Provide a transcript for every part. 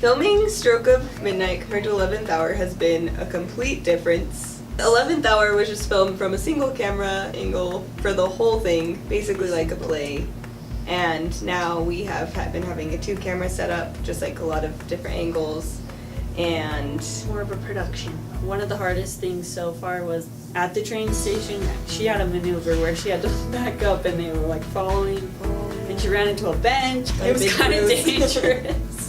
Filming Stroke of Midnight compared to 11th Hour has been a complete difference. 11th Hour was just filmed from a single camera angle for the whole thing, basically like a play. And now we have been having a 2-camera setup, just like a lot of different angles. And more of a production. One of the hardest things so far was at the train station, she had a maneuver where she had to back up and they were like following, and she ran into a bench. It was kind of dangerous.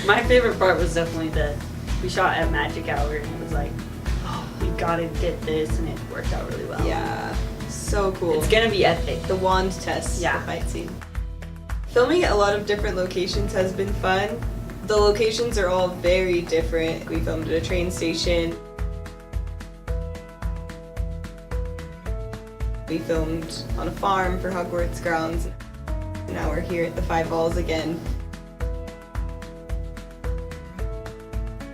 My favorite part was definitely we shot at magic hour and it was like, oh, we gotta get this, and it worked out really well. yeah, so cool. It's gonna be epic. The wand test, Yeah. the fight scene. Filming at a lot of different locations has been fun. The locations are all very different. We filmed at a train station. We filmed on a farm for Hogwarts grounds. Now we're here at the Five Walls again.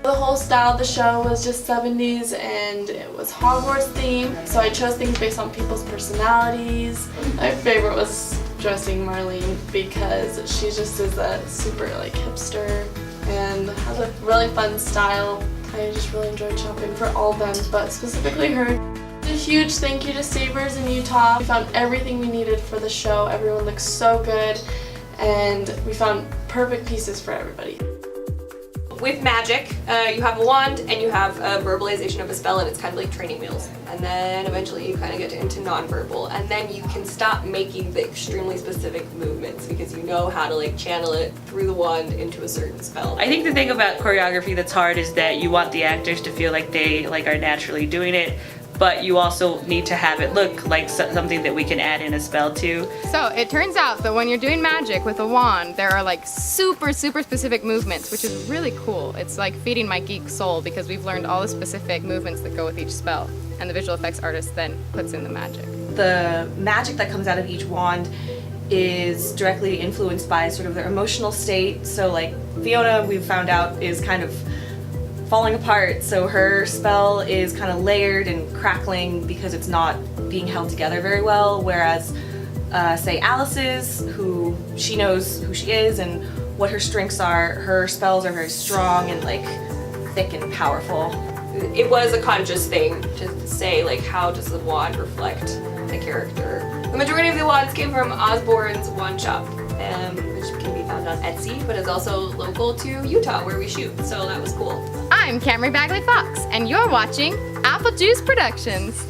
The whole style of the show was just 70s and it was Hogwarts themed, so I chose things based on people's personalities. My favorite was dressing Marlene because she just is a super like hipster and has a really fun style. I just really enjoyed shopping for all of them, but specifically her. A huge thank you to Sabers in Utah. We found everything we needed for the show. Everyone looks so good and we found perfect pieces for everybody. With magic, you have a wand and you have a verbalization of a spell, and it's kind of like training wheels. And then eventually you kind of get into non-verbal, and then you can stop making the extremely specific movements because you know how to like channel it through the wand into a certain spell. I think the thing about choreography that's hard is that you want the actors to feel like they are naturally doing it, but you also need to have it look like something that we can add in a spell to. So it turns out that when you're doing magic with a wand, there are like super specific movements, which is really cool. It's like feeding my geek soul because we've learned all the specific movements that go with each spell, and the visual effects artist then puts in the magic. The magic that comes out of each wand is directly influenced by sort of their emotional state. So like Fiona, we've found out, is kind of falling apart, so her spell is kind of layered and crackling because it's not being held together very well, whereas say Alice's, who she knows who she is and what her strengths are, her spells are very strong and like thick and powerful. It was a conscious thing to say like, how does the wand reflect the character? The majority of the wands came from Osborne's wand shop, which can be found on Etsy, but is also local to Utah where we shoot, so that was cool. I'm Camrey Bagley Fox, and you're watching Apple Juice Productions.